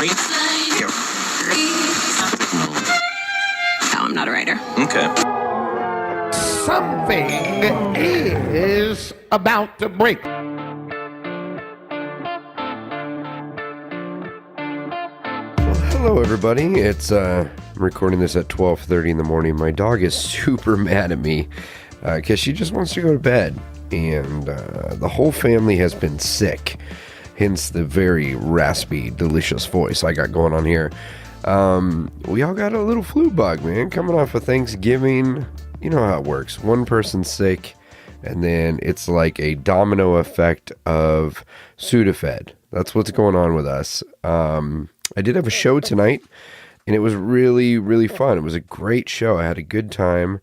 No, I'm not a writer. Okay. Something is about to break. Hello, everybody. It's I'm recording this at 12:30 in the morning. My dog is super mad at me because she just wants to go to bed, and the whole family has been sick. Hence the very raspy, delicious voice I got going on here. We all got a little flu bug, man, coming off of Thanksgiving. You know how it works. One person's sick, and then it's like a domino effect of Sudafed. That's what's going on with us. I did have a show tonight, and it was really, really fun. It was a great show. I had a good time.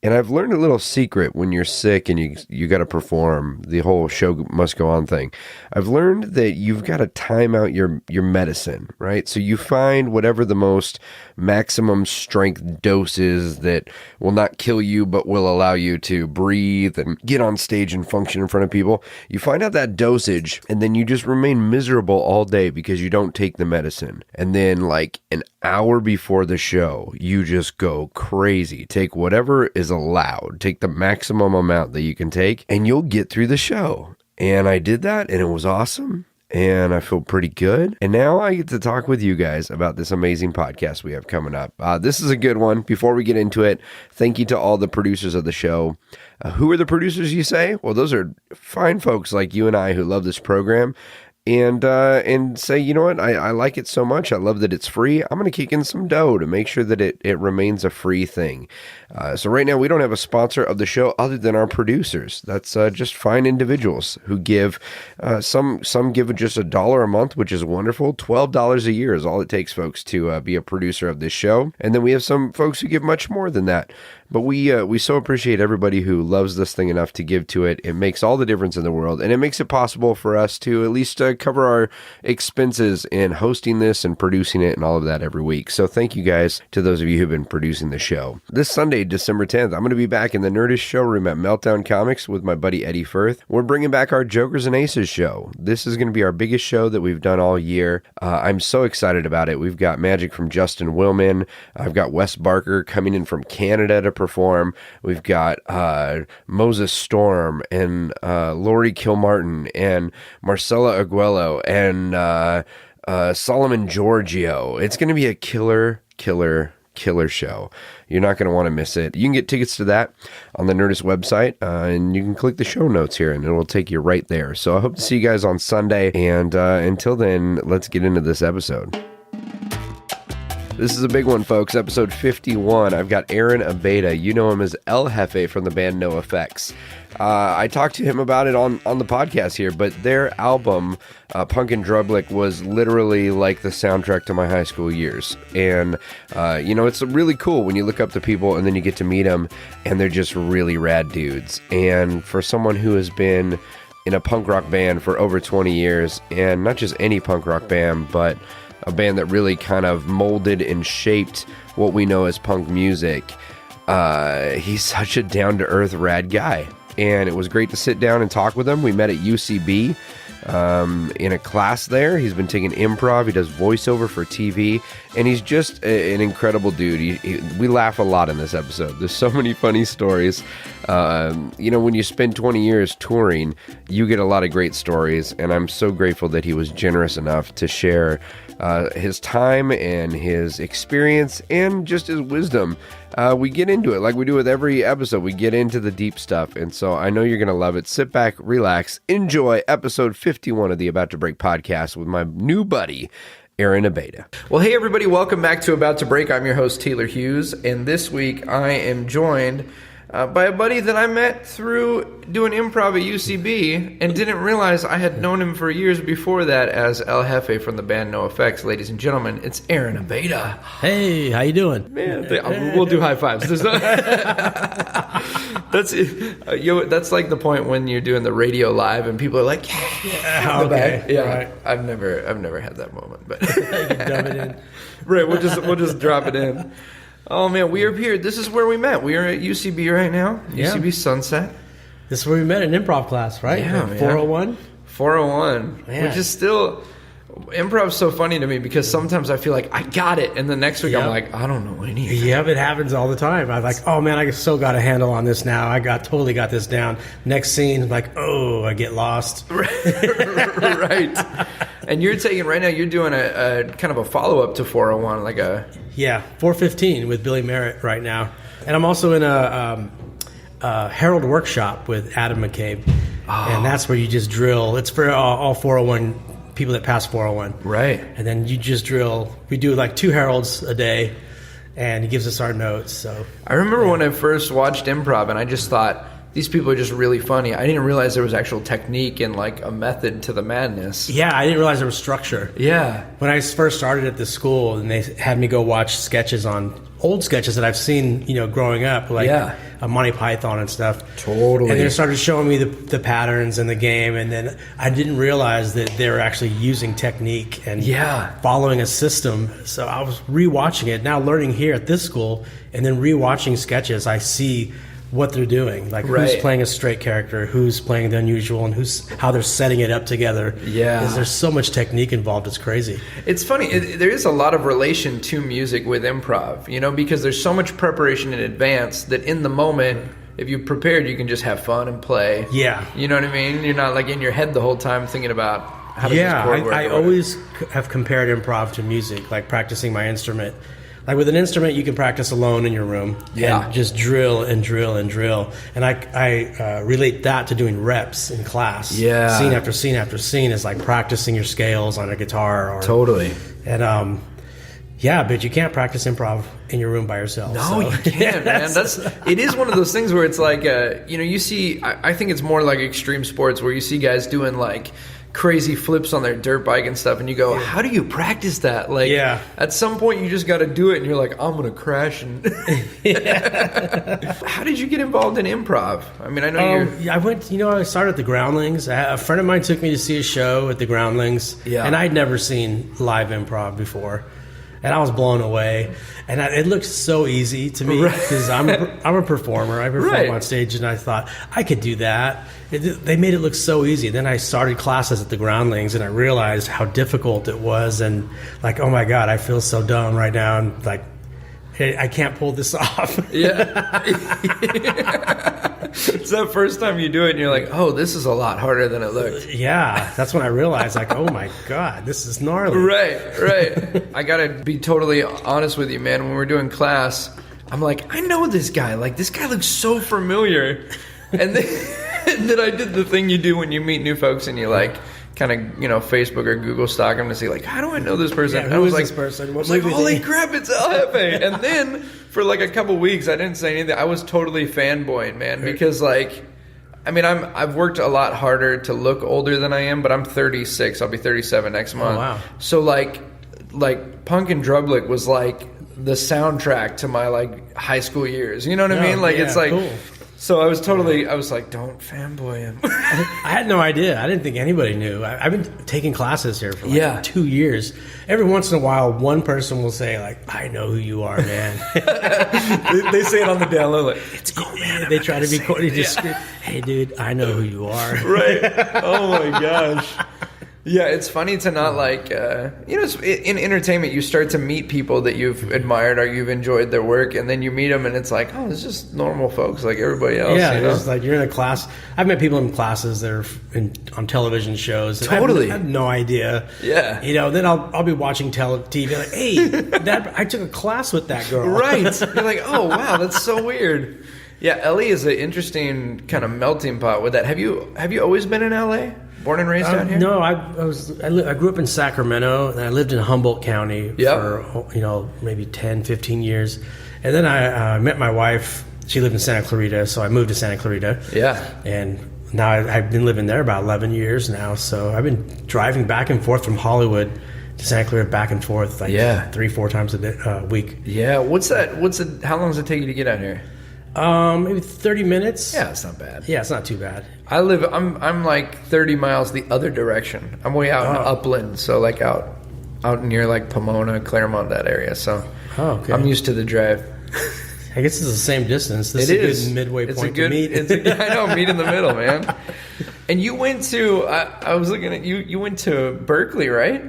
And I've learned a little secret when you're sick and you got to perform, the whole show must go on thing. I've learned that you've got to time out your medicine, right? So you find whatever the most maximum strength dose is that will not kill you but will allow you to breathe and get on stage and function in front of people. You find out that dosage, and then you just remain miserable all day because you don't take the medicine. And then like an hour before the show, you just go crazy. Take whatever is allowed. Take the maximum amount that you can take, and you'll get through the show. And I did that, and it was awesome. And I feel pretty good. And now I get to talk with you guys about this amazing podcast we have coming up. This is a good one. Before we get into it, thank you to all the producers of the show. Who are the producers, you say? Well, those are fine folks like you and I who love this program. And say, you know what, I like it so much, I love that it's free, I'm going to kick in some dough to make sure that it remains a free thing. So right now we don't have a sponsor of the show other than our producers. That's just fine individuals who give, some give just $1 a month, which is wonderful. $12 a year is all it takes, folks, to be a producer of this show. And then we have some folks who give much more than that. But we so appreciate everybody who loves this thing enough to give to it. It makes all the difference in the world, and it makes it possible for us to at least cover our expenses in hosting this and producing it and all of that every week. So thank you guys to those of you who've been producing the show. This Sunday, December 10th, I'm going to be back in the Nerdist showroom at Meltdown Comics with my buddy Eddie Firth. We're bringing back our Jokers and Aces show. This is going to be our biggest show that we've done all year. I'm so excited about it. We've got magic from Justin Willman. I've got Wes Barker coming in from Canada to perform. We've got Moses Storm and Lori Kilmartin and Marcella Aguelo and Solomon Giorgio. It's going to be a killer show. You're not going to want to miss it. You can get tickets to that on the Nerdist website, and you can click the show notes here, and it will take you right there. So I hope to see you guys on Sunday, and until then, let's get into this episode. This is a big one, folks. Episode 51. I've got Aaron Abeyta. You know him as El Jefe from the band NOFX. I talked to him about it on the podcast here, but their album, Punk and Drublick, was literally like the soundtrack to my high school years. And, it's really cool when you look up the people and then you get to meet them, and they're just really rad dudes. And for someone who has been in a punk rock band for over 20 years, and not just any punk rock band, but a band that really kind of molded and shaped what we know as punk music. He's such a down-to-earth, rad guy. And it was great to sit down and talk with him. We met at UCB in a class there. He's been taking improv. He does voiceover for TV. And he's just an incredible dude. We laugh a lot in this episode. There's so many funny stories. When you spend 20 years touring, you get a lot of great stories. And I'm so grateful that he was generous enough to share his time and his experience and just his wisdom. We get into it like we do with every episode. We get into the deep stuff, and so I know you're going to love it. Sit back, relax, enjoy episode 51 of the About to Break podcast with my new buddy, Aaron Abeyta. Well, hey everybody, welcome back to About to Break. I'm your host, Taylor Hughes, and this week I am joined by a buddy that I met through doing improv at UCB and didn't realize I had known him for years before that as El Jefe from the band NOFX. Ladies and gentlemen, it's Aaron Abeyta. Hey, how you doing? Man, we'll do high fives. That's like the point when you're doing the radio live and people are like, yeah, okay, yeah. Right. I've never had that moment, but You dumb it in. Right, we'll just drop it in. Oh man, we are here. This is where we met. We are at UCB right now. Yeah. UCB Sunset. This is where we met in improv class, right? Yeah, man. 401? 401, Man. which is still Improv's so funny to me because sometimes I feel like I got it, and the next week I'm like, I don't know anything. Yep, it happens all the time. I'm like, oh man, I so got a handle on this now. I totally got this down. Next scene, I'm like, oh, I get lost. Right. And you're doing a kind of a follow-up to 401, like a... Yeah, 415 with Billy Merritt right now. And I'm also in a Herald workshop with Adam McCabe. And that's where you just drill. It's for all 401 people that pass 401. Right. And then you just drill. We do like 2 heralds a day, and he gives us our notes. So I remember when I first watched improv, and I just thought, these people are just really funny. I didn't realize there was actual technique and like a method to the madness. Yeah, I didn't realize there was structure. Yeah. When I first started at the school, and they had me go watch sketches on old sketches that I've seen, growing up, like a Monty Python and stuff. Totally. And they started showing me the patterns in the game, and then I didn't realize that they were actually using technique and following a system. So I was rewatching it, now learning here at this school, and then rewatching sketches, I see what they're doing, like who's playing a straight character, who's playing the unusual, and how they're setting it up together. Yeah, because there's so much technique involved. It's crazy. It's funny. There is a lot of relation to music with improv, because there's so much preparation in advance that in the moment, if you prepared, you can just have fun and play. Yeah, you know what I mean. You're not like in your head the whole time thinking about how does this chord work. I always have compared improv to music, like practicing my instrument. Like with an instrument, you can practice alone in your room and just drill and drill and drill. And I relate that to doing reps in class. Yeah. Scene after scene after scene is like practicing your scales on a guitar. Totally. And but you can't practice improv in your room by yourself. No, you can't, man. It is one of those things where it's like, you see, I think it's more like extreme sports where you see guys doing like crazy flips on their dirt bike and stuff, and you go, how do you practice that? Like, at some point you just got to do it, and you're like, I'm gonna crash. And how did you get involved in improv? I mean, I know I went. I started at the Groundlings. A friend of mine took me to see a show at the Groundlings, and I'd never seen live improv before. And I was blown away, and it looked so easy to me because I'm a performer. I perform on stage, and I thought I could do that. They made it look so easy. Then I started classes at the Groundlings, and I realized how difficult it was, and like, oh my God, I feel so dumb right now, and like, hey, I can't pull this off. It's that first time you do it, and you're like, oh, this is a lot harder than it looked. Yeah, that's when I realized, like, oh my God, this is gnarly. Right. I gotta be totally honest with you, man. When we're doing class, I'm like, I know this guy. Like, this guy looks so familiar. And then I did the thing you do when you meet new folks, and you like kind of, Facebook or Google stalk them to see, like, how do I know this person? Yeah, who is this person? What movie? Holy crap, it's El Jefe. And then for like a couple weeks, I didn't say anything. I was totally fanboying, man, because like, I mean, I've worked a lot harder to look older than I am, but I'm 36. I'll be 37 next month. Oh, wow. So like Punk and Drublick was like the soundtrack to my like high school years. You know what I mean? Like, it's like, cool. So I was like, don't fanboy him. I had no idea. I didn't think anybody knew. I've been taking classes here for like 2 years. Every once in a while, one person will say, like, I know who you are, man. they say it on the down low, like, it's cool, man. They try to be cool. They just scream, hey, dude, I know who you are. Right. Oh, my gosh. Yeah, it's funny to not like, in entertainment, you start to meet people that you've admired or you've enjoyed their work, and then you meet them and it's like, oh, it's just normal folks like everybody else. Yeah, it's like you're in a class. I've met people in classes that are on television shows. Totally. I have no idea. Yeah. Then I'll be watching TV like, hey, I took a class with that girl. Right. You're like, oh, wow, that's so weird. Yeah, Ellie is an interesting kind of melting pot with that. Have you always been in LA? Born and raised down here? No, I grew up in Sacramento, and I lived in Humboldt County for maybe 10, 15 years. And then I met my wife. She lived in Santa Clarita, so I moved to Santa Clarita. Yeah. And now I've been living there about 11 years now. So I've been driving back and forth from Hollywood to Santa Clarita, back and forth, like 3-4 times a week. Yeah. How long does it take you to get out here? Maybe 30 minutes. Yeah, it's not bad. Yeah, it's not too bad. I'm like 30 miles the other direction. I'm way out in Upland, so like out near like Pomona, Claremont, that area. So I'm used to the drive. I guess it's the same distance. This is a good midway point to meet. I know, meet in the middle, man. And you went to, I was looking at you went to Berkeley, right?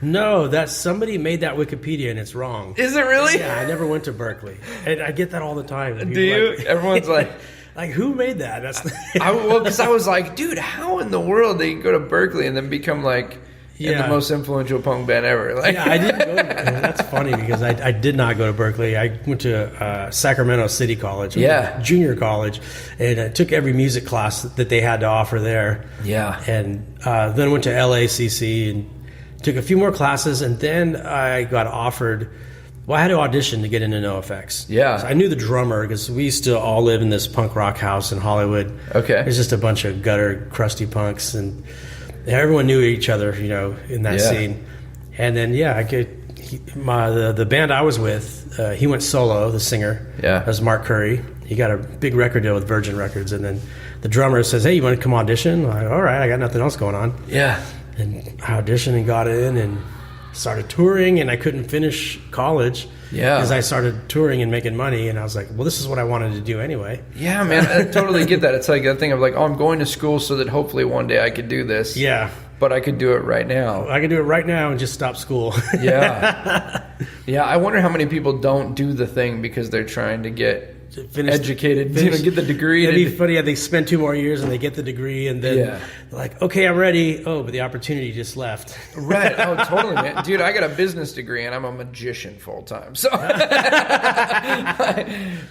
No, that's somebody made that Wikipedia and it's wrong. Is it really? Yeah, I never went to Berkeley, and I get that all the time. Do you? Everyone's like, like, who made that? That's because I was like, dude, how in the world they go to Berkeley and then become like the most influential punk band ever? Like, yeah, I didn't go. That's funny because I did not go to Berkeley. I went to Sacramento City College, junior college, and I took every music class that they had to offer there. Yeah, and then went to LACC and took a few more classes, and then I got offered. Well, I had to audition to get into NOFX. Yeah. So I knew the drummer because we used to all live in this punk rock house in Hollywood. Okay. There's just a bunch of gutter, crusty punks, and everyone knew each other, in that scene. And then, the band I was with, he went solo, the singer. Yeah. That was Mark Curry. He got a big record deal with Virgin Records. And then the drummer says, hey, you want to come audition? I'm like, all right, I got nothing else going on. Yeah. And I auditioned and got in and started touring, and I couldn't finish college because I started touring and making money, and I was like, well, this is what I wanted to do anyway. Yeah, man, I totally get that. It's like a thing of like, oh, I'm going to school so that hopefully one day I could do this. Yeah. But I could do it right now. I could do it right now and just stop school. Yeah. Yeah, I wonder how many people don't do the thing because they're trying to get educated, get the degree. It'd be funny. They spend 2 more years and they get the degree, and then they're like, okay, I'm ready. Oh, but the opportunity just left. Right. Oh, totally, man. Dude, I got a business degree and I'm a magician full time. So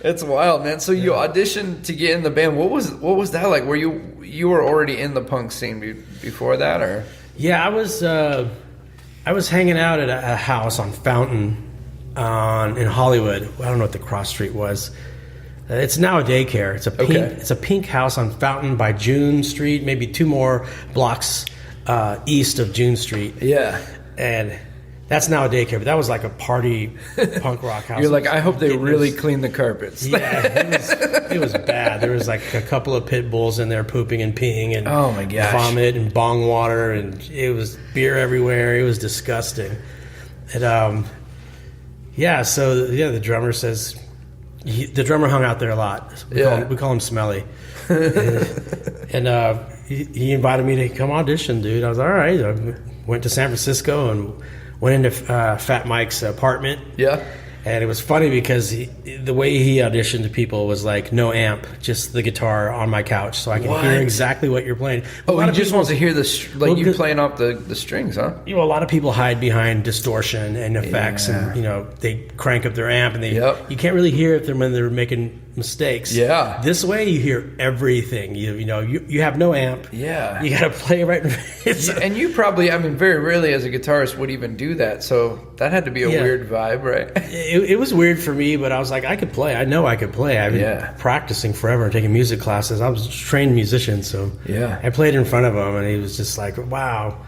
it's wild, man. So you auditioned to get in the band. What was that like? Were you were already in the punk scene before that, or? Yeah, I was hanging out at a house on Fountain in Hollywood. I don't know what the cross street was. It's now a daycare. It's a pink house on Fountain by June Street, maybe 2 more blocks east of June Street. Yeah. And that's now a daycare, but that was like a party punk rock house. You're like, I hope they really clean the carpets. Yeah, it was bad. There was like a couple of pit bulls in there pooping and peeing and oh my gosh, vomit and bong water, and it was beer everywhere. It was disgusting. And the drummer says, the drummer hung out there a lot. We call him Smelly. and he invited me to come audition, dude. I was all right. I went to San Francisco and went into Fat Mike's apartment. Yeah. And it was funny because the way he auditioned to people was like no amp, just the guitar on my couch, so I can hear exactly what you're playing. Oh, he just wants to hear you playing off the strings, huh? A lot of people hide behind distortion and effects, and they crank up their amp, and you can't really hear it when they're making mistakes. Yeah. This way, you hear everything. You have no amp. Yeah. You got to play right. And you probably, very rarely as a guitarist would even do that. So that had to be a weird vibe, right? It was weird for me, but I was like, I could play. I know I could play. I've been practicing forever and taking music classes. I was a trained musician, so I played in front of him, and he was just like, wow.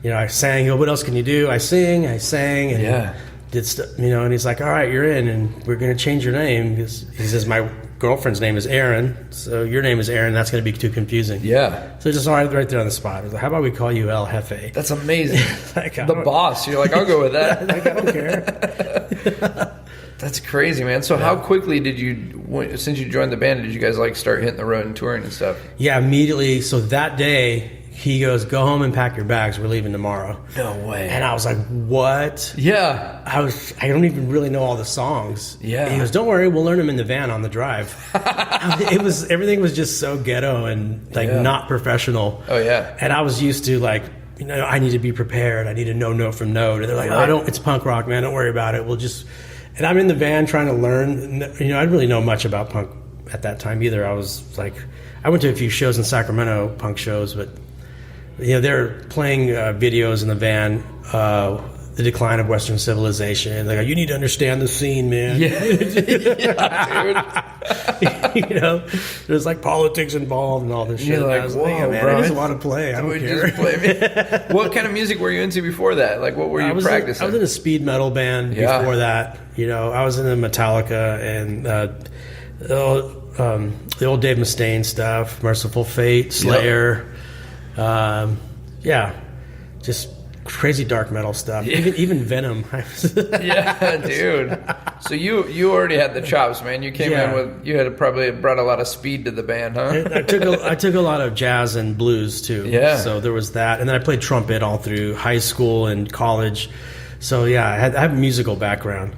I sang. What else can you do? I sang, and did stuff. And he's like, all right, you're in, and we're going to change your name. He says, my girlfriend's name is Aaron, so your name is Aaron. That's going to be too confusing. Yeah. So just right there on the spot. I was like, how about we call you El Jefe? That's amazing. The boss. You're like, I'll go with that. I don't care. That's crazy, man. So how quickly did you, since you joined the band, did you guys start hitting the road and touring and stuff? Yeah, immediately. So that day, he goes, go home and pack your bags. We're leaving tomorrow. No way. And I was like, what? Yeah. I don't even really know all the songs. Yeah. And he goes, don't worry, we'll learn them in the van on the drive. Everything was just so ghetto and not professional. Oh yeah. And I was used to I need to be prepared. I need to know note from note. And they're like, it's punk rock, man. Don't worry about it. And I'm in the van trying to learn. I didn't really know much about punk at that time either. I was like, I went to a few shows in Sacramento, punk shows, but they're playing videos in the van, the decline of Western civilization. Like, you need to understand the scene, man. Yeah, dude. There's politics involved and all this shit. You're like, I was whoa, man, bro. I just want to play. I don't care. Just play me. What kind of music were you into before that? What were you practicing? I was in a speed metal band before that. I was in the Metallica and the old Dave Mustaine stuff, Merciful Fate, Slayer. Just crazy dark metal stuff. Yeah. Even Venom. Yeah, dude. So you already had the chops, man. You came in with you had probably brought a lot of speed to the band, huh? I took a lot of jazz and blues too. Yeah. So there was that, and then I played trumpet all through high school and college. So yeah, I have a musical background.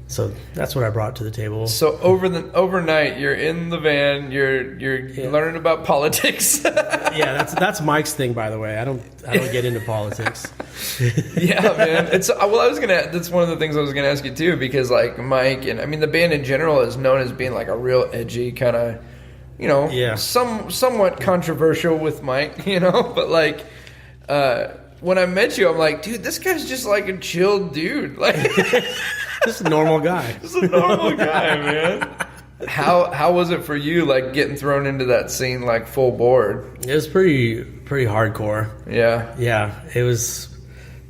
So that's what I brought to the table. So overnight, you're in the van. You're learning about politics. Yeah, that's Mike's thing, by the way. I don't get into politics. Yeah, man. That's one of the things I was gonna ask you too, because like Mike and I mean the band in general is known as being like a real edgy kind of, somewhat controversial with Mike, but like. When I met you, I'm like, dude, this guy's just like a chill dude. Like, just a normal guy. Just a normal guy, man. How was it for you, like getting thrown into that scene like full board? It was pretty hardcore. Yeah. Yeah, it was.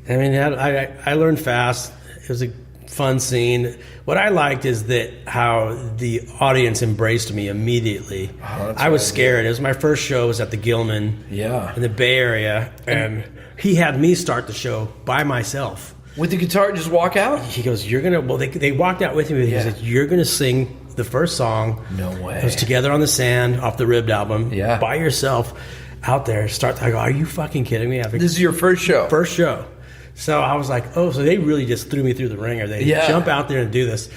I mean, I learned fast. It was a fun scene. What I liked is that how the audience embraced me immediately. Oh, I was scared. It was my first show. It was at the Gilman. Yeah. In the Bay Area, and he had me start the show by myself. With the guitar, just walk out? He goes, "You're gonna." Well, they walked out with me. He said, "You're gonna sing the first song." No way. It was Together on the Sand off the Ribbed album. Yeah. By yourself, out there. I go, "Are you fucking kidding me?" This is your first show. First show. So I was like, "Oh, so they really just threw me through the ringer. They jump out there and do this."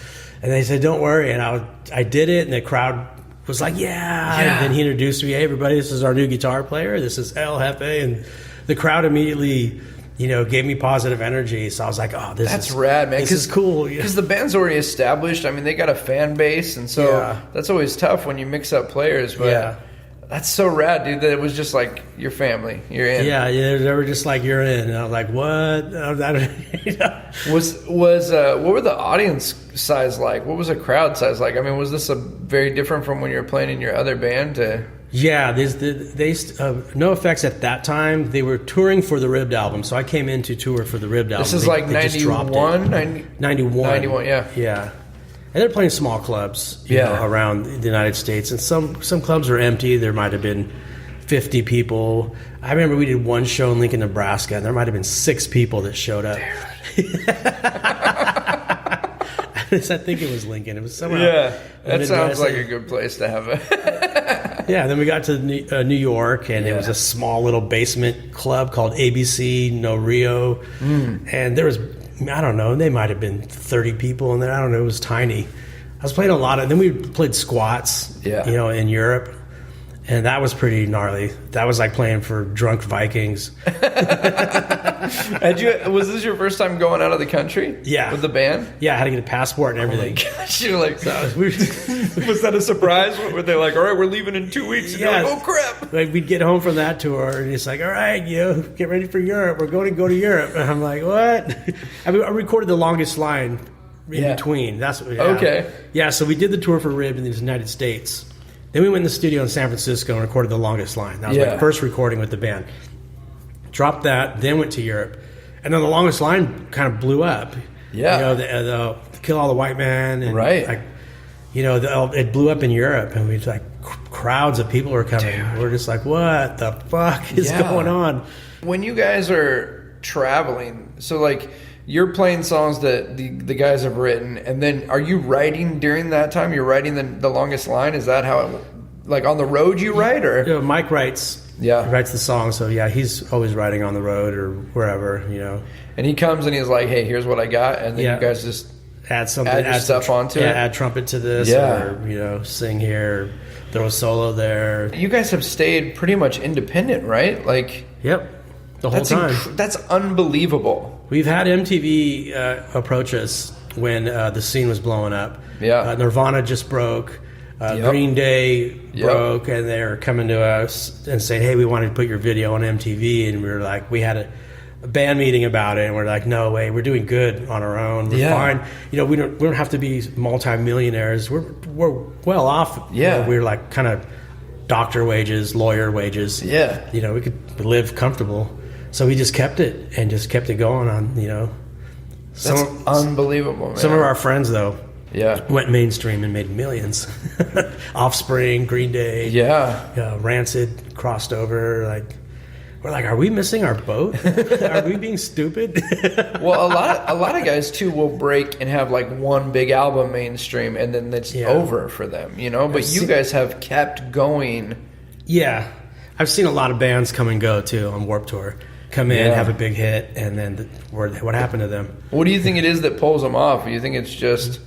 And they said, "Don't worry." And I did it, and the crowd was like, "Yeah." And then he introduced me, "Hey, everybody, this is our new guitar player. This is El Jefe." And the crowd immediately, gave me positive energy. So I was like, "Oh, that's rad, man. This is cool." Because the band's already established. I mean, they got a fan base, and so that's always tough when you mix up players. But that's so rad, dude. That it was just like your family. You're in. Yeah. They were just like, "You're in." And I was like, "What?" What were the audience size like? What was the crowd size like? I mean, was this very different from when you were playing in your other band? Yeah, NOFX at that time, they were touring for the Ribbed album, so I came in to tour for the Ribbed album. This is like 91? 91. 91, yeah. Yeah. And they're playing small clubs around the United States, and some clubs are empty. There might have been 50 people. I remember we did one show in Lincoln, Nebraska, and there might have been 6 people that showed up. I think it was Lincoln. It was somewhere. Yeah, that sounds like a good place to have a. Yeah, then we got to New York, and it was a small little basement club called ABC No Rio, and there was, I don't know, they might have been 30 people in there. I don't know, it was tiny. I was playing a lot of. Then we played squats, in Europe. And that was pretty gnarly. That was like playing for drunk Vikings. Was this your first time going out of the country? Yeah. With the band? Yeah, I had to get a passport and everything. Oh my gosh, you're like, was that a surprise? Were they like, all right, we're leaving in 2 weeks? And you're like, oh crap. Like, we'd get home from that tour and it's like, all right, get ready for Europe. We're going to go to Europe. And I'm like, what? I recorded the longest line in between. That's what, Okay. Yeah, so we did the tour for Ribbed in the United States. Then we went in the studio in San Francisco and recorded The Longest Line. That was my first recording with the band. Dropped that, then went to Europe. And then The Longest Line kind of blew up. Yeah. The Kill All the White Men. And right. It blew up in Europe. And we like crowds of people were coming. Dude. We're just like, what the fuck is going on? When you guys are traveling, so like you're playing songs that the guys have written, and then are you writing during that time? You're writing the Longest Line? Is that how like on the road you write? Or Mike writes writes the song, so he's always writing on the road or wherever, And he comes and he's like, hey, here's what I got, and then you guys just add something, add stuff onto it. Add trumpet to this, or sing here, throw a solo there. You guys have stayed pretty much independent, right? Like, yep, the whole time. That's unbelievable. We've had MTV approach us when the scene was blowing up. Yeah, Nirvana just broke. Green Day broke, and they're coming to us and saying, hey, we wanted to put your video on MTV. And we were like, we had a band meeting about it, and we're like, no way, we're doing good on our own. We're fine. We don't have to be multimillionaires. We're well off. Yeah. We're like kind of doctor wages, lawyer wages. Yeah. We could live comfortable. So we just kept it going on, That's unbelievable, man. Some of our friends, though, Yeah. Went mainstream and made millions. Offspring, Green Day. Yeah. Rancid crossed over. Like, we're like, are we missing our boat? Are we being stupid? Well, a lot of guys too will break and have like one big album mainstream, and then it's over for them, you know. But you guys have kept going. Yeah, I've seen a lot of bands come and go too on Warped Tour. Come in, have a big hit, and then what happened to them? What do you think it is that pulls them off? Do you think it's just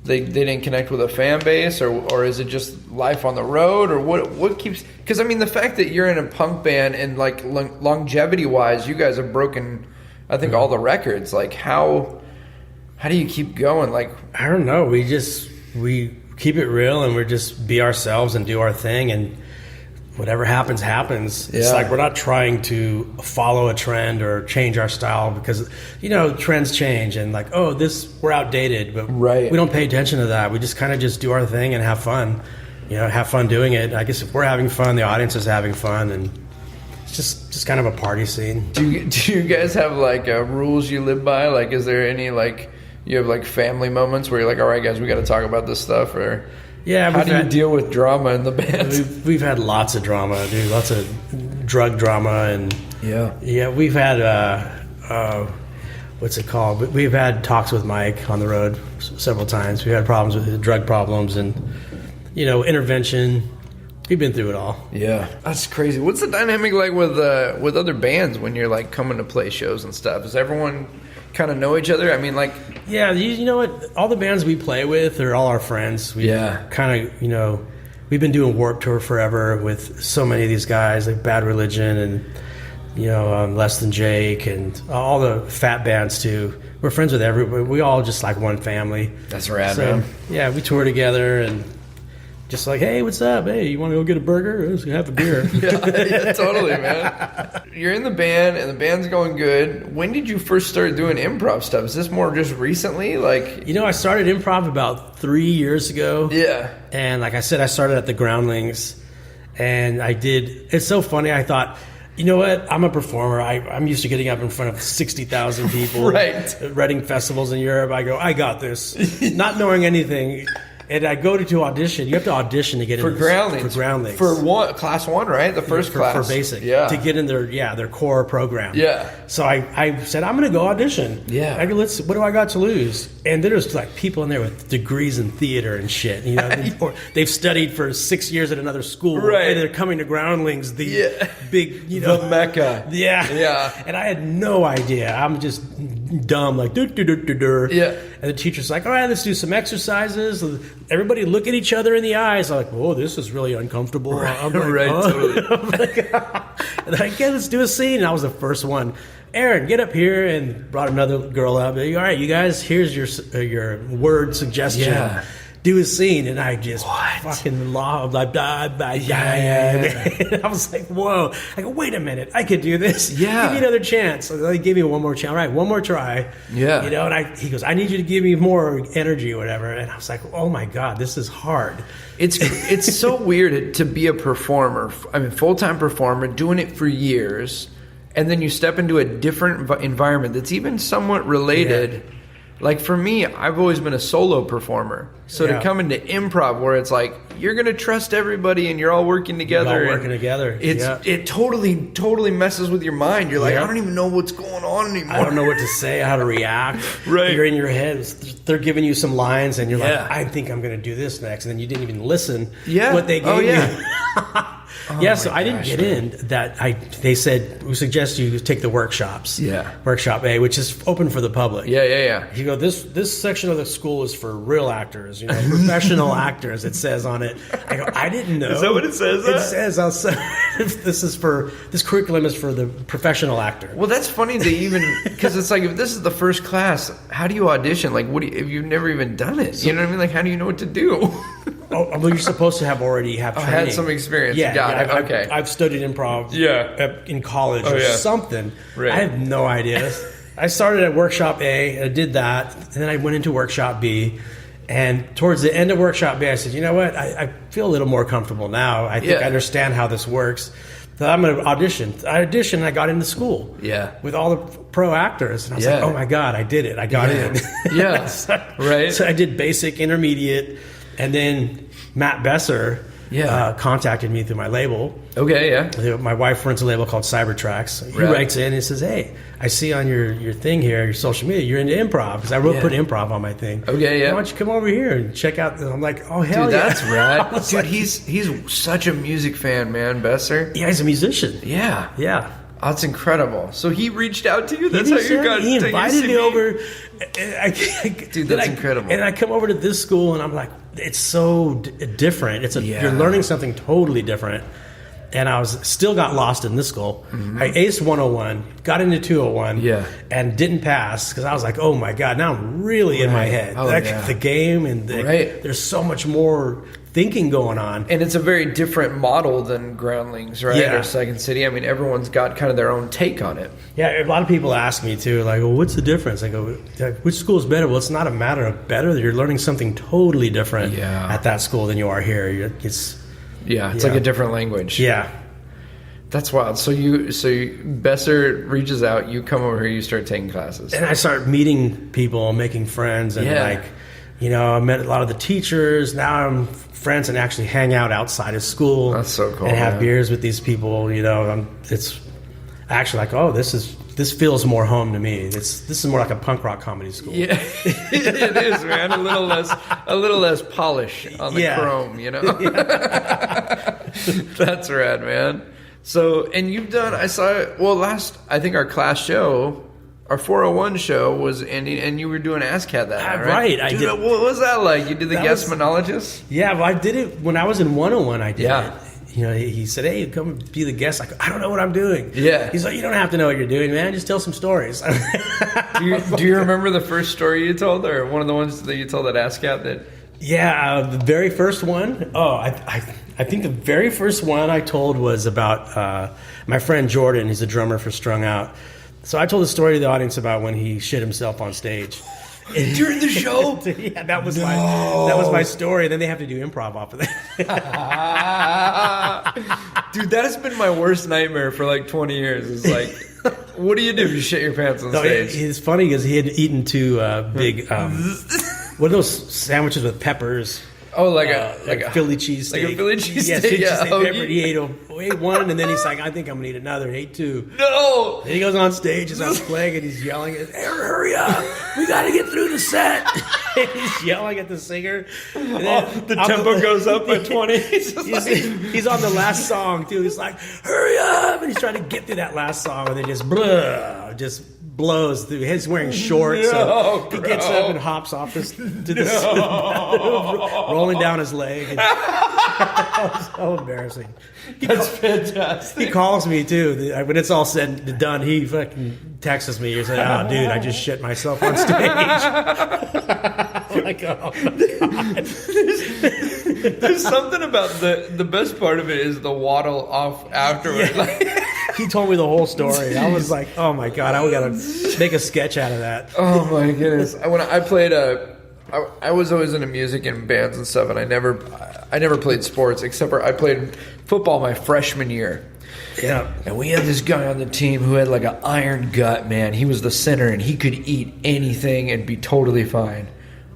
they didn't connect with a fan base, or is it just life on the road, or what keeps? Because I mean, the fact that you're in a punk band and like longevity wise, you guys have broken, I think, all the records. Like how do you keep going? Like I don't know. We keep it real, and we just be ourselves and do our thing, and whatever happens. It's like we're not trying to follow a trend or change our style, because trends change, and like, we're outdated, but we don't pay attention to that. We just kind of just do our thing and have fun. Have fun doing it. I guess if we're having fun, the audience is having fun, and it's just kind of a party scene. Do you guys have like rules you live by? Like, is there any like you have like family moments where you're like, all right, guys, we got to talk about this stuff, or how do you deal with drama in the band? We've had lots of drama, dude. Lots of drug drama, and we've had what's it called? We've had talks with Mike on the road several times. We've had problems with drug problems and intervention. We've been through it all. Yeah, that's crazy. What's the dynamic like with other bands when you're like coming to play shows and stuff? Does everyone kind of know each other? I mean, like, yeah, you know what? All the bands we play with are all our friends. We kind of, we've been doing Warped Tour forever with so many of these guys, like Bad Religion and Less Than Jake and all the Fat bands too. We're friends with everybody. We all just like one family. That's rad, man. Yeah, we tour together and just like, hey, what's up? Hey, you want to go get a burger? Let's have a beer. yeah, totally, man. You're in the band, and the band's going good. When did you first start doing improv stuff? Is this more just recently? Like, I started improv about 3 years ago. Yeah. And like I said, I started at the Groundlings, and it's so funny. I thought, you know what? I'm a performer. I'm used to getting up in front of 60,000 people. Right. Writing festivals in Europe. I go, I got this. Not knowing anything. And I go to audition. You have to audition to get in Groundlings. For Groundlings. For class 1, right? The first class. For basic. Yeah. To get in their core program. Yeah. So I said, I'm going to go audition. Yeah. I go, what do I got to lose? And there's like people in there with degrees in theater and shit. Or they've studied for 6 years at another school. Right. And they're coming to Groundlings, the big, the Mecca. Yeah. Yeah. And I had no idea. I'm just dumb, like, Yeah. And the teacher's like, all right, let's do some exercises. Everybody look at each other in the eyes. I'm like, whoa, this is really uncomfortable. Right, I'm like, totally. I'm like, and I like, let's do a scene. And I was the first one. Aaron, get up here, and brought another girl up. All right, you guys, here's your word suggestion. Yeah. Do a scene, and I just fucking lobbed. Like, I was like, whoa. I go, wait a minute, I could do this. Yeah. Give me another chance. So they gave me one more chance. All right, one more try. Yeah. And he goes, I need you to give me more energy or whatever. And I was like, oh my God, this is hard. It's so weird to be a performer. I mean, full-time performer, doing it for years, and then you step into a different environment that's even somewhat related. Yeah. Like for me, I've always been a solo performer. So to come into improv where it's like, you're going to trust everybody and you're all working together. It totally messes with your mind. You're like, I don't even know what's going on anymore. I don't know what to say, how to react. Right. You're in your head. They're giving you some lines and you're like, I think I'm going to do this next. And then you didn't even listen what they gave you. So I didn't get in that. They said, we suggest you take the workshops. Yeah. Workshop A, which is open for the public. Yeah. You go, this section of the school is for real actors, professional actors, it says on it. I go, I didn't know. Is that what it says? It says, this curriculum is for the professional actor. Well, that's funny they even, because it's like, if this is the first class, how do you audition? Like, if you've never even done it? You know what I mean? Like, how do you know what to do? Well, you're supposed to have training. Had some experience. Got it. Okay. I've studied improv in college something. Right. I have no idea. I started at Workshop A, I did that, and then I went into Workshop B. And towards the end of Workshop B, I said, you know what? I feel a little more comfortable now. I think I understand how this works. So I'm going to audition. I auditioned, I got into school with all the pro actors. And I was like, oh my God, I did it. I got in. Right. So I did basic, intermediate, and then Matt Besser contacted me through my label. Okay, yeah. My wife runs a label called Cybertracks. He writes in and he says, "Hey, I see on your thing here, your social media, you're into improv." Because I put improv on my thing. Okay, yeah. Why don't you come over here and check out? And I'm like, "Oh, hell Dude, yeah." that's rad. Dude, like, he's such a music fan, man, Besser. Yeah, he's a musician. Yeah. Yeah. Oh, that's incredible. So he reached out to you? That's how you got He invited me over. Dude, that's incredible. And I come over to this school, and I'm like, it's so different. You're learning something totally different. And I still got lost in this school. Mm-hmm. I aced 101, got into 201, and didn't pass because I was like, oh my God, now I'm really in my head. The game, and there's so much more thinking going on. And it's a very different model than Groundlings, right? Yeah. Or Second City. I mean, everyone's got kind of their own take on it. Yeah, a lot of people ask me too, like, well, what's the difference? I go, which school is better? Well, it's not a matter of better. You're learning something totally different at that school than you are here. It's like a different language. Yeah. That's wild. So Besser reaches out, you come over here, you start taking classes. And I start meeting people, making friends, and I met a lot of the teachers. Now I'm friends and actually hang out outside of school. That's so cool. And have beers with these people. It's actually like, oh, this feels more home to me. This is more like a punk rock comedy school. Yeah, it is, man. A little less polish on the chrome, That's rad, man. So, and you've done, I think our class show, our 401 show was ending, and you were doing ASCAT that night, right? Right, I Dude, did. What was that like? You did the guest monologist? Yeah, well, I did it when I was in 101. I did it. He said, "Hey, come be the guest." I don't know what I'm doing. Yeah. He's like, "You don't have to know what you're doing, man. Just tell some stories." Do you remember the first story you told, or one of the ones that you told at ASCAT that? Yeah, the very first one. Oh, I think the very first one I told was about my friend Jordan. He's a drummer for Strung Out. So I told the story to the audience about when he shit himself on stage. During the show? Yeah, that was my story. Then they have to do improv off of that. Dude, that has been my worst nightmare for like 20 years. It's like, what do you do if you shit your pants on stage? It's funny because he had eaten two big, what are those sandwiches with peppers? Oh, like a Philly cheesesteak. Like a Philly cheesesteak. Yeah, Philly cheesesteak Oh, pepper. He ate one, and then he's like, I think I'm going to eat another, and ate two. No! Then he goes on stage, and I'm playing, and he's yelling, hurry up! We got to get through the set! And he's yelling at the singer. And then the tempo goes up by 20. He's on the last song, too. He's like, hurry up! And he's trying to get through that last song, and then just blows through. He's wearing shorts, so he gets up and hops off to the rolling down his leg. That was so embarrassing. That's fantastic. He calls me too when it's all said and done. He fucking texts me. He said, "Oh, dude, I just shit myself on stage." I'm like, oh my God. There's something about the best part of it is the waddle off afterward. Yeah. Like, he told me the whole story. I was like, oh my God, I gotta make a sketch out of that. Oh my goodness. When I played I was always into music and bands and stuff, and I never played sports except for I played football my freshman year. Yeah. And we had this guy on the team who had like an iron gut, man. He was the center, and he could eat anything and be totally fine.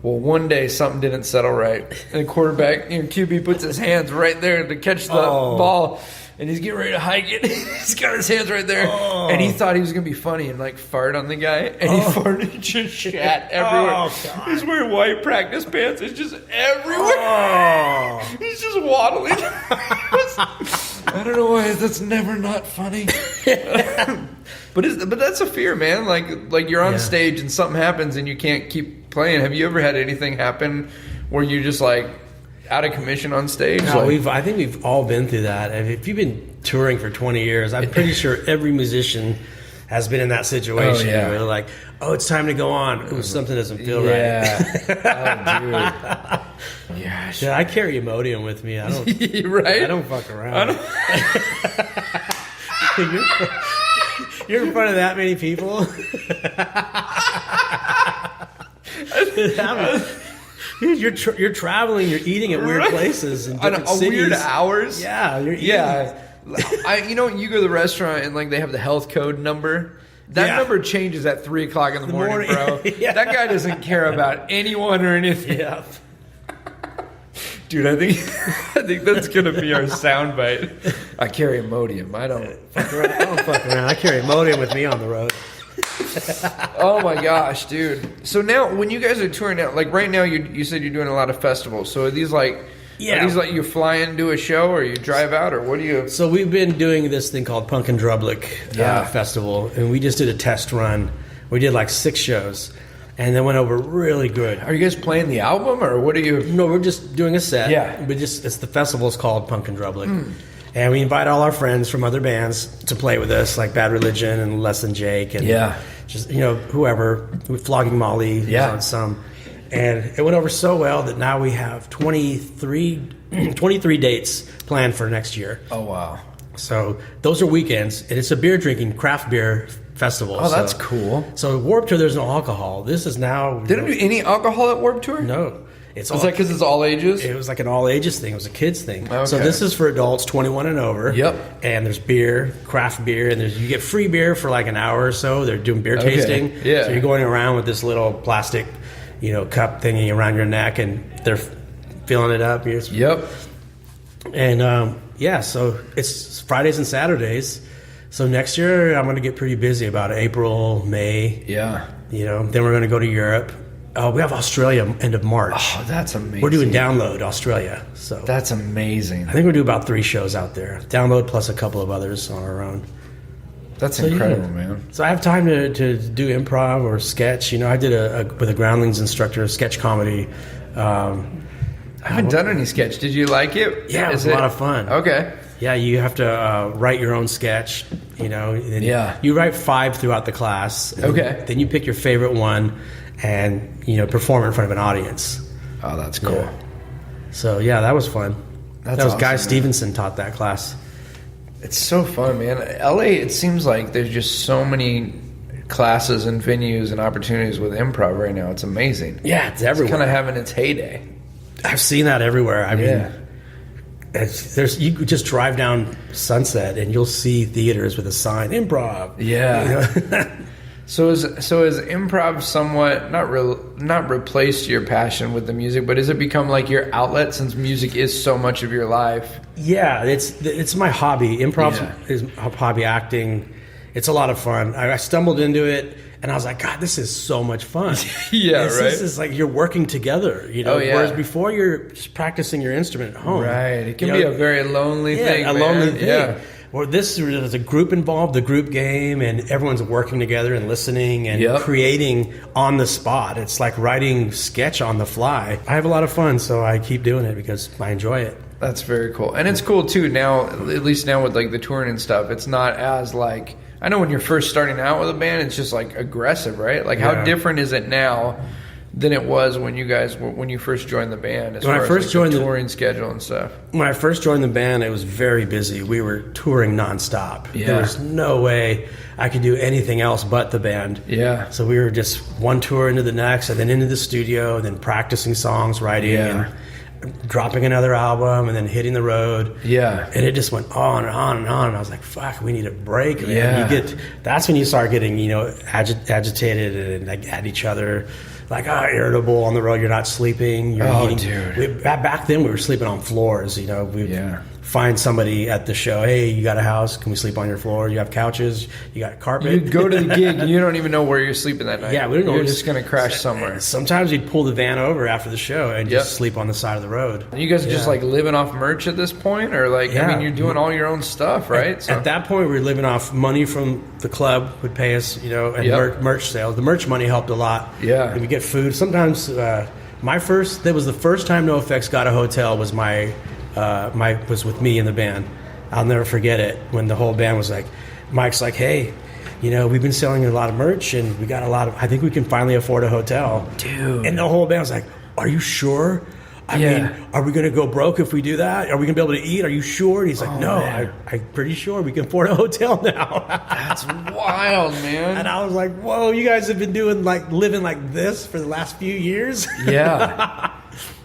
Well, one day something didn't settle right, and the quarterback, QB, puts his hands right there to catch the ball. And he's getting ready to hike it. He's got his hands right there. Oh. And he thought he was going to be funny and like fart on the guy. And he farted and just shat everywhere. Oh, God. He's wearing white practice pants. It's just everywhere. Oh. He's just waddling. I don't know why that's never not funny. But that's a fear, man. Like you're on stage and something happens and you can't keep playing. Have you ever had anything happen where you just like out of commission on stage? No, I think we've all been through that. If you've been touring for 20 years, I'm pretty sure every musician has been in that situation. Oh, yeah. Where they're like, oh, it's time to go on. Ooh, something doesn't feel right. Oh, dude. Yeah, I carry Imodium with me. I don't. Right? I don't fuck around. You're in front of that many people. You're traveling. You're eating at weird places in different cities. Weird hours. Yeah, you're eating. Yeah. You go to the restaurant and like they have the health code number. That number changes at 3:00 in the morning, bro. Yeah. That guy doesn't care about anyone or anything. Yeah. Dude, I think that's gonna be our soundbite. I carry Imodium. I don't fuck around. I carry Imodium with me on the road. Oh my gosh, dude. So now, when you guys are touring out, like right now, you said you're doing a lot of festivals. So are these like, you fly into a show, or you drive out, or what do you? So we've been doing this thing called Punk and Drublic Festival, and we just did a test run. We did like 6 shows. And they went over really good. Are you guys playing the album, or what are you? No, we're just doing a set. Yeah. It's the festival's called Punk and Drublic. And we invite all our friends from other bands to play with us, like Bad Religion and Less Than Jake. And just, whoever. Flogging Molly was on some. And it went over so well that now we have 23 dates planned for next year. Oh, wow. So those are weekends. And it's a beer drinking, craft beer festival. Oh, that's cool. So Warped Tour, there's no alcohol. This is now... They don't do any alcohol at Warped Tour? No. Is that because it's all ages? It was like an all ages thing. It was a kids thing. Okay. So this is for adults 21 and over. Yep. And there's beer, craft beer, and you get free beer for like an hour or so. They're doing beer tasting. Yeah. So you're going around with this little plastic, cup thingy around your neck, and they're filling it up. Yep. And so it's Fridays and Saturdays. So next year I'm going to get pretty busy about April, May. Yeah. Then we're going to go to Europe. We have Australia end of March. Oh, that's amazing. We're doing Download Australia. So that's amazing. I think we'll do about 3 shows out there. Download plus a couple of others on our own. That's incredible, man. So I have time to do improv or sketch. I did with a Groundlings instructor, sketch comedy. I haven't done any sketch. Did you like it? Yeah, it was a lot of fun. Okay. Yeah, you have to write your own sketch, And you write 5 throughout the class. Okay. Then you pick your favorite one and, perform it in front of an audience. Oh, that's cool. Yeah. So, that was fun. That was awesome, Guy Stevenson taught that class. It's so fun, man. LA, it seems like there's just so many classes and venues and opportunities with improv right now. It's amazing. Yeah, it's everywhere. It's kind of having its heyday. I've seen that everywhere. I mean, you could just drive down Sunset and you'll see theaters with a sign, improv. Yeah. So is improv somewhat not replaced your passion with the music, but has it become like your outlet since music is so much of your life? Yeah, it's my hobby. Improv is a hobby. Acting, it's a lot of fun. I stumbled into it and I was like, God, this is so much fun. This is like you're working together, Whereas before you're just practicing your instrument at home. Right. It can be a very lonely thing. Lonely thing. Yeah. Well, this is a group involved, the group game, and everyone's working together and listening and creating on the spot. It's like writing sketch on the fly. I have a lot of fun, so I keep doing it because I enjoy it. That's very cool. And it's cool, too, now, at least now with like the touring and stuff, it's not as like, I know when you're first starting out with a band, it's just like aggressive, right? Like how different is it now than it was when you first joined the band as far as the touring schedule and stuff? When I first joined the band, it was very busy. We were touring nonstop. Yeah. There was no way I could do anything else but the band. Yeah. So we were just one tour into the next, and then into the studio, and then practicing songs, writing, and dropping another album, and then hitting the road. Yeah. And it just went on and on and on. And I was like, fuck, we need a break, man. Yeah. That's when you start getting, agitated and like at each other. Like, irritable on the road. You're not sleeping. You're eating. Dude. Back then, we were sleeping on floors. We'd find somebody at the show. Hey, you got a house? Can we sleep on your floor? You have couches? You got carpet? You go to the gig and you don't even know where you're sleeping that night. Yeah, we don't know. You're just going to crash somewhere. Sometimes we'd pull the van over after the show and just sleep on the side of the road. And you guys are just like living off merch at this point? Or like, I mean, you're doing all your own stuff, right? At that point, we were living off money from the club would pay us, and merch sales. The merch money helped a lot. Yeah. And we get food. Sometimes that was the first time NOFX got a hotel was was with me in the band. I'll never forget it when the whole band was like, Mike's like, hey, we've been selling a lot of merch and we got I think we can finally afford a hotel. Dude. And the whole band was like, are you sure? I mean, are we going to go broke if we do that? Are we going to be able to eat? Are you sure? And he's like, no, I'm pretty sure we can afford a hotel now. That's wild, man. And I was like, whoa, you guys have been living like this for the last few years? Yeah.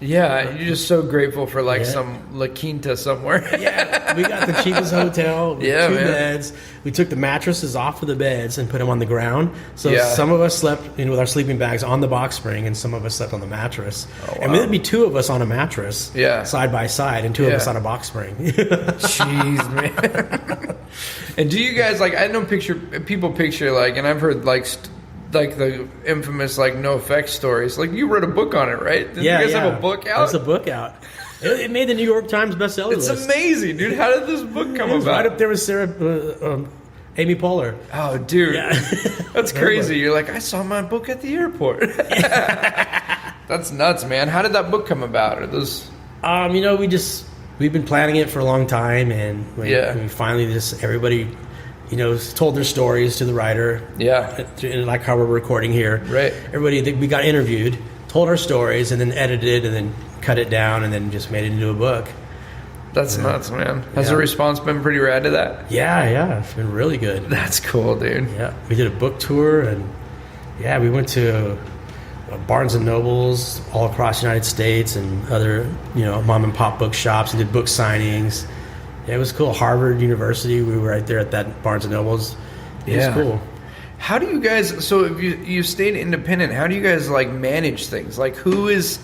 Yeah, you're just so grateful for like some La Quinta somewhere. Yeah, we got the cheapest hotel with 2 man. beds. We took the mattresses off of the beds and put them on the ground. So some of us slept with our sleeping bags on the box spring, and some of us slept on the mattress. Oh, wow. And there'd be 2 of us on a mattress, side by side, and 2 of us on a box spring. Jeez, man. And do you guys like? I know people picture like, and I've heard like the infamous like NOFX stories. Like you wrote a book on it, right? Did you guys have a book out? There's a book out. It made the New York Times bestseller list. It's amazing, dude. How did this book come about? Right up there with Sarah, Amy Poehler. Oh, dude, that's crazy. You're like, I saw my book at the airport. That's nuts, man. How did that book come about? Are those? We've been planning it for a long time, and we finally everybody. Told their stories to the writer. Yeah. Like how we're recording here. Right. Everybody, we got interviewed, told our stories, and then edited, and then cut it down, and then just made it into a book. That's nuts, man. Has the response been pretty rad to that? Yeah. It's been really good. That's cool, dude. Yeah. We did a book tour, and we went to Barnes and Nobles all across the United States and other, mom and pop bookshops, and did book signings. Yeah, it was cool. Harvard University, we were right there at that Barnes and Nobles. It was cool. How do you guys, so if you stayed independent, how do you guys like manage things? Like who is,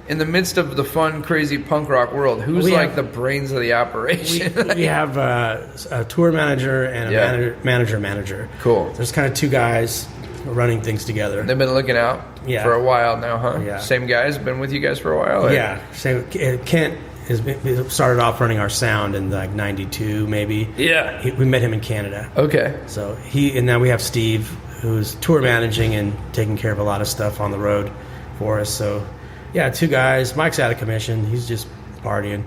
in the midst of the fun, crazy punk rock world, who's the brains of the operation? We have a tour manager and a manager. Cool. There's kind of 2 guys running things together. They've been looking out for a while now, huh? Yeah. Same guys, been with you guys for a while? Or? Yeah. So Kent started off running our sound in like 92 maybe. Yeah. We met him in Canada. Okay. So and now we have Steve, who's tour managing and taking care of a lot of stuff on the road for us. So 2 guys. Mike's out of commission. He's just partying.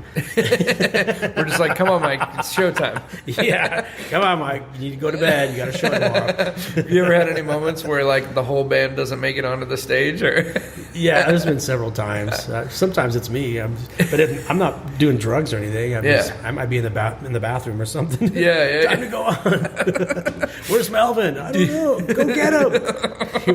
We're just like, come on, Mike, it's showtime. Yeah, come on, Mike, you need to go to bed. You got a show tomorrow. Have you ever had any moments where like the whole band doesn't make it onto the stage? Or yeah, there's been several times. Sometimes it's me, but I'm not doing drugs or anything. I might be in the bathroom or something. Time to go on. Where's Melvin? I don't know. Go get him.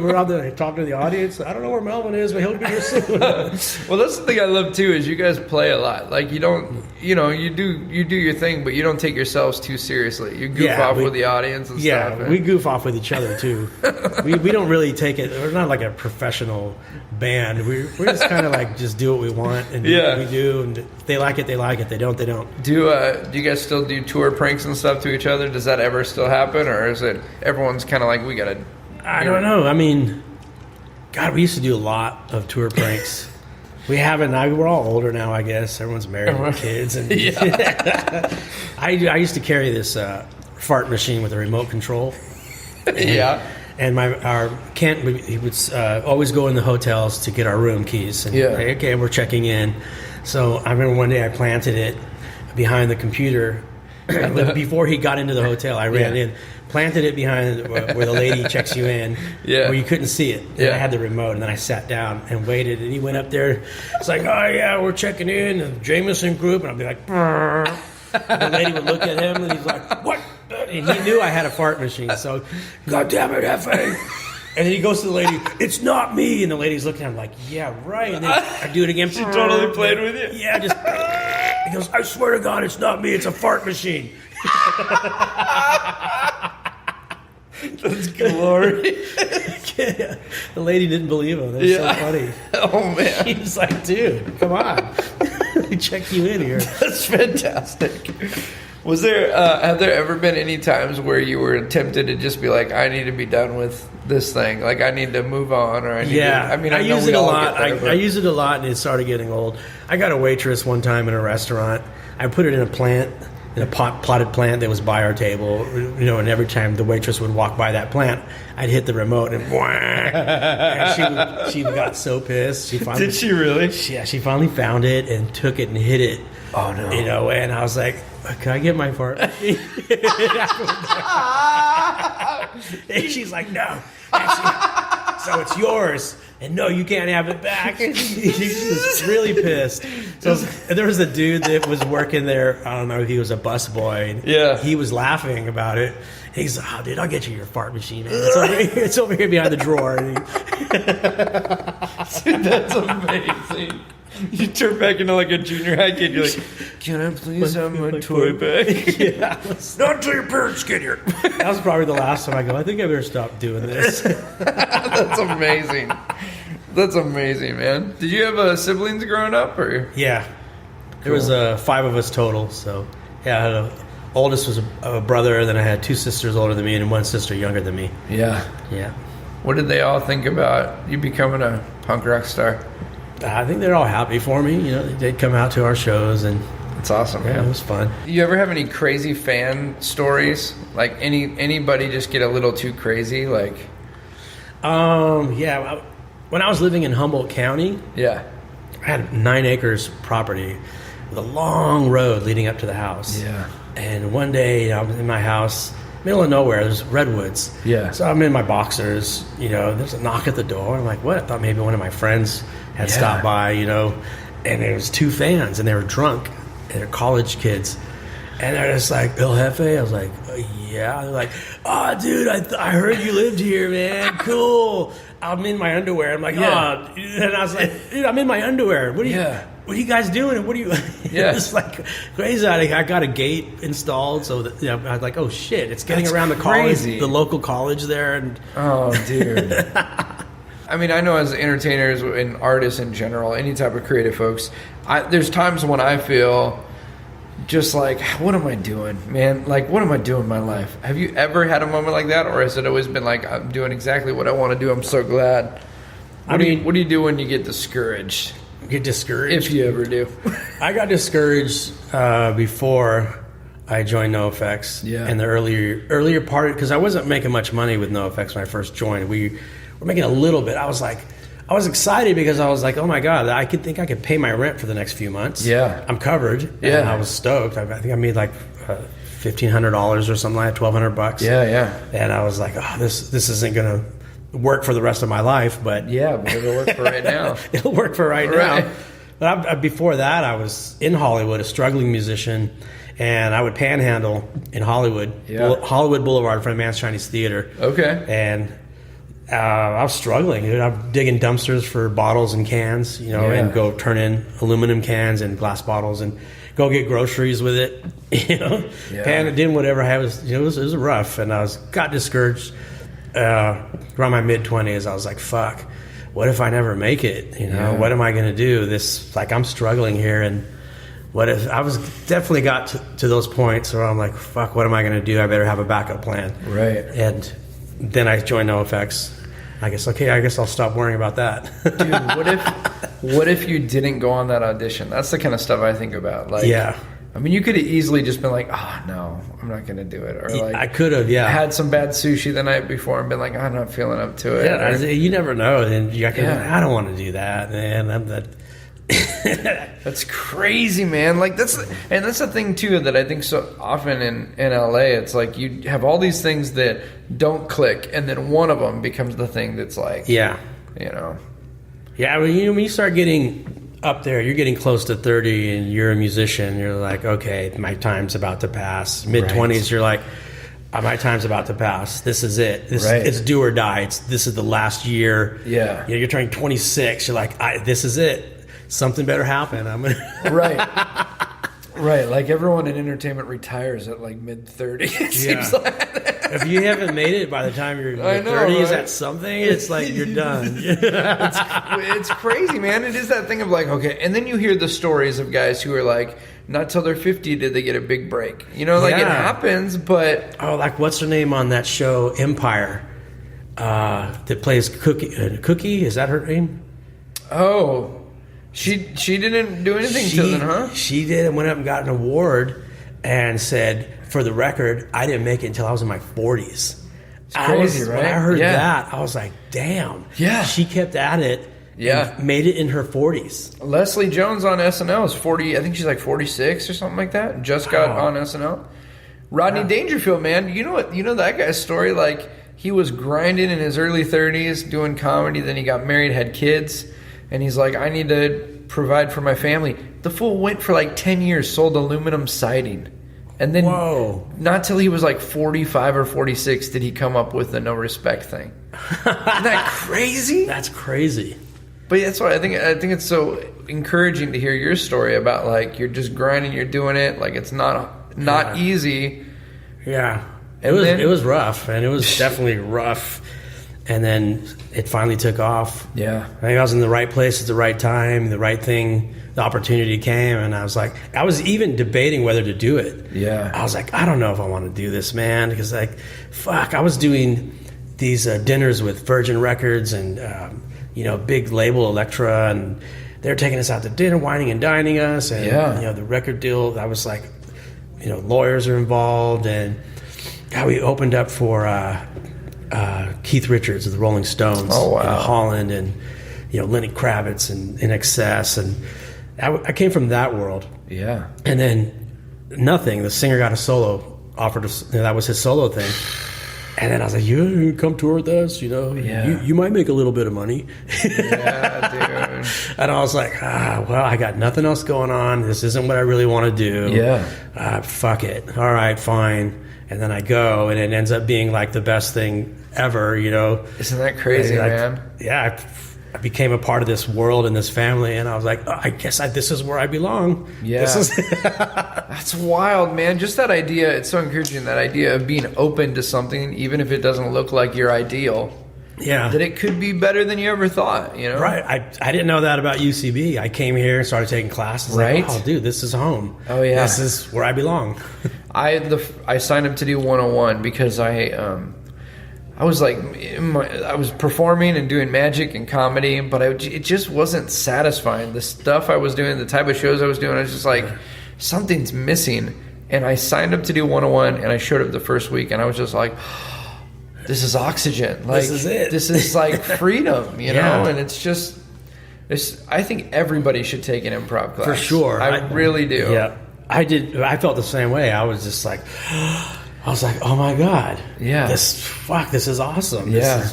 We're out there talking to the audience. I don't know where Melvin is, but he'll be here soon. Well, that's the thing I love too, is you guys play a lot. Like you don't, you do your thing, but you don't take yourselves too seriously. You goof off with the audience and stuff. Yeah, we goof off with each other too. we don't really take it. We're not like a professional band. We're just kind of like just do what we want and do what we do. And if they like it, they like it. They don't, they don't. Do you guys still do tour pranks and stuff to each other? Does that ever still happen, or is it everyone's kind of like we gotta? I don't know. I mean, God, we used to do a lot of tour pranks. We haven't. We're all older now, I guess. Everyone's married with kids. And I used to carry this fart machine with a remote control. And our Kent, he would always go in the hotels to get our room keys. And say, okay, we're checking in. So I remember one day I planted it behind the computer. Before he got into the hotel, I ran in, planted it behind where the lady checks you in, where you couldn't see it. And I had the remote, and then I sat down and waited, and he went up there. It's like, oh, yeah, we're checking in, the Jameson group. And I'd be like, brr. And the lady would look at him, and he's like, what? And he knew I had a fart machine, so, God damn it, Hefe. And then he goes to the lady, it's not me. And the lady's looking at him like, yeah, right. And then I do it again. She totally played with you? Yeah, just... He goes, I swear to God, it's not me. It's a fart machine. That's glory. The lady didn't believe him. That was so funny. Oh, man. He was like, dude, come on. We check you in here. That's fantastic. Was there, have there ever been any times where you were tempted to just be like, I need to be done with this thing? Like, I need to move on, or I need to, I use it a lot. I use it a lot, and it started getting old. I got a waitress one time in a restaurant. I put it in a plant, in a potted plant that was by our table, and every time the waitress would walk by that plant, I'd hit the remote, and, and she got so pissed. Did she really? Yeah, she finally found it and took it and hid it. Oh, no. And I was like, can I get my fart? And she's like, no. So it's yours. And no, you can't have it back. She was really pissed. So there was a dude that was working there. I don't know if he was a busboy. Yeah. He was laughing about it. He's like, oh, dude, I'll get you your fart machine, man. It's over here behind the drawer. Dude, that's amazing. You turn back into like a junior high kid. You're like, can I please have my toy back? Yeah. Not until your parents get here. That was probably the last time I go, I think I better stop doing this. That's amazing. That's amazing, man. Did you have siblings growing up? Or Yeah. There was 5 of us total. So, yeah, I had oldest was a brother, then I had 2 sisters older than me and 1 sister younger than me. Yeah. Yeah. What did they all think about you becoming a punk rock star? I think they're all happy for me. You know, they'd come out to our shows, and It's awesome, yeah, man. it was fun. You ever have any crazy fan stories? Like anybody just get a little too crazy? Like, Yeah. When I was living in Humboldt County, yeah, I had 9 acres property with a long road leading up to the house. yeah, And one day I was in my house, middle of nowhere, there's redwoods. Yeah. So I'm in my boxers, you know, there's a knock at the door. I'm like, what? I thought maybe one of my friends had stopped by, you know, and there was 2 fans and they were drunk and they're college kids. And they're just like, El Jefe? I was like, yeah. They're like, oh, dude, I heard you lived here, man. Cool. I'm in my underwear. I'm like, Yeah. oh. And I was like, dude, I'm in my underwear. What are you guys doing? What are you? Yeah. It's like crazy. I got a gate installed, so that, you know, I was like, oh shit, it's getting That's around the crazy. college, the local college there, and oh, dude. I mean, I know as entertainers and artists in general, any type of creative folks, there's times when I feel just like, what am I doing, man? Like, what am I doing in my life? Have you ever had a moment like that? Or has it always been like, I'm doing exactly what I want to do? I'm so glad. What do you do when you get discouraged? get discouraged. If you ever do. I got discouraged before I joined NOFX. Yeah. In the earlier part, because I wasn't making much money with NOFX when I first joined. We were making a little bit. I was excited because I was like, oh my God, I think I could pay my rent for the next few months. Yeah. I'm covered. Yeah. And I was stoked. I think I made like $1,500 or something like that, $1,200. Yeah, yeah. And I was like, oh, this isn't going to work for the rest of my life, but Yeah, but it'll work for right now. it'll work for right Right. now. But before that, I was in Hollywood, a struggling musician, and I would panhandle in Hollywood, Yeah. Hollywood Boulevard in front of Man's Chinese Theater. Okay. And I was struggling, dude. I'm digging dumpsters for bottles and cans, you know, Yeah. and go turn in aluminum cans and glass bottles and go get groceries with it, you know. Yeah. And doing whatever I had it was rough, and got discouraged around my mid-20s. I was like, fuck, what if I never make it? You know, Yeah. what am I going to do? I'm struggling here, and what if I was definitely got to those points where I'm like, fuck, what am I going to do? I better have a backup plan. Right. And then I joined NOFX. I guess I'll stop worrying about that. Dude, what if you didn't go on that audition? That's the kind of stuff I think about. Like, Yeah. I mean, you could have easily just been like, oh, no, I'm not going to do it. Or like, I could have, yeah. had some bad sushi the night before and been like, I'm not feeling up to it. Yeah, Or- you never know. And I don't want to do that, man. That's crazy, man. Like that's the thing too that I think so often in LA. It's like you have all these things that don't click, and then one of them becomes the thing that's like, Yeah. you know, Yeah, when you start getting up there, you're getting close to 30 and you're a musician, you're like, okay, my time's about to pass. Mid-20s, You're like, my time's about to pass. This is it. It's do or die. This is the last year. Yeah. You know, you're turning 26. You're like, this is it. Something better happen. right. Right, like everyone in entertainment retires at like mid-30s. It seems like. If you haven't made it by the time you're I know, 30s right? at something, it's like you're done. It's crazy, man. It is that thing of like, okay, and then you hear the stories of guys who are like, not till they're 50 did they get a big break. You know, like it happens, but Oh, like what's her name on that show, Empire, that plays Cookie? Cookie, is that her name? oh, she didn't do anything till then, huh? She did, and went up and got an award and said, for the record, I didn't make it until I was in my 40s. It's crazy, right? When I heard Yeah. that, I was like, damn. Yeah. She kept at it. Yeah. And made it in her 40s. Leslie Jones on SNL is 40. I think she's like 46 or something like that. Just got on SNL. Rodney Dangerfield, man. You know what? You know that guy's story? Like, he was grinding in his early 30s, doing comedy. Then he got married, had kids. And he's like, I need to provide for my family. The fool went for like 10 years, sold aluminum siding. And then not till he was like 45 or 46 did he come up with the no respect thing. Isn't that crazy? That's crazy. But that's why I think it's so encouraging to hear your story about like you're just grinding, you're doing it, like it's not easy. Yeah. It was rough, and it was definitely rough. And then it finally took off. Yeah. I think I was in the right place at the right time, the right thing, the opportunity came, and I was like, I was even debating whether to do it. Yeah. I was like, I don't know if I want to do this, man, because like, fuck, I was doing these dinners with Virgin Records and, big label Elektra, and they're taking us out to dinner, wining and dining us, and, the record deal, I was like, lawyers are involved, and we opened up for Keith Richards of the Rolling Stones in Holland, and Lenny Kravitz and INXS, and I came from that world. Yeah. And then nothing. The singer got a solo, offered us, that was his solo thing. And then I was like, you come tour with us, you might make a little bit of money. Yeah, dude. And I was like, well, I got nothing else going on. This isn't what I really want to do. Yeah. Fuck it. All right, fine. And then I go, and it ends up being like the best thing ever, Isn't that crazy, man? Yeah, I became a part of this world and this family, and I was like, I guess this is where I belong. Yeah. That's wild, man. Just that idea, it's so encouraging, that idea of being open to something, even if it doesn't look like your ideal. Yeah. That it could be better than you ever thought, Right. I didn't know that about UCB. I came here and started taking classes. Right. Like, oh, dude, this is home. Oh, yeah. This is where I belong. I signed up to do 101 because I was like, I was performing and doing magic and comedy, but it just wasn't satisfying. The stuff I was doing, the type of shows I was doing, I was just like, something's missing. And I signed up to do 101, and I showed up the first week, and I was just like, this is oxygen. Like, this is it. This is like freedom, you know? Yeah. And it's just, I think everybody should take an improv class. For sure. I really do. Yeah. I did. I felt the same way. I was just like, oh my God. Yeah. This is awesome. Yeah.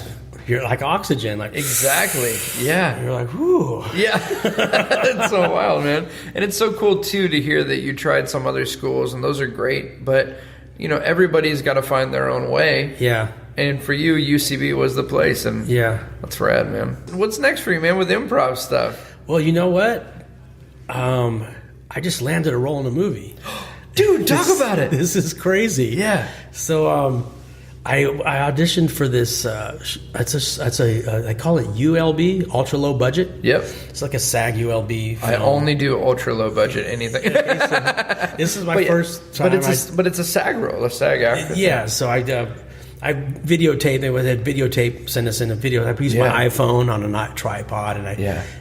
You're like oxygen. Like, exactly. Yeah. You're like, whoo. Yeah. It's so wild, man. And it's so cool too to hear that you tried some other schools, and those are great, but everybody's got to find their own way. Yeah. And for you, UCB was the place, and that's rad, man. What's next for you, man, with improv stuff? Well, you know what? I just landed a role in a movie. Dude, talk about it. This is crazy. Yeah. So I auditioned for this. They call it ULB, ultra low budget. Yep. It's like a SAG ULB film. I only do ultra low budget anything. This is my first time. But it's a SAG role, a SAG actor. Yeah. So I videotaped. They had videotape. Send us in a video. I used my iPhone on a tripod, and I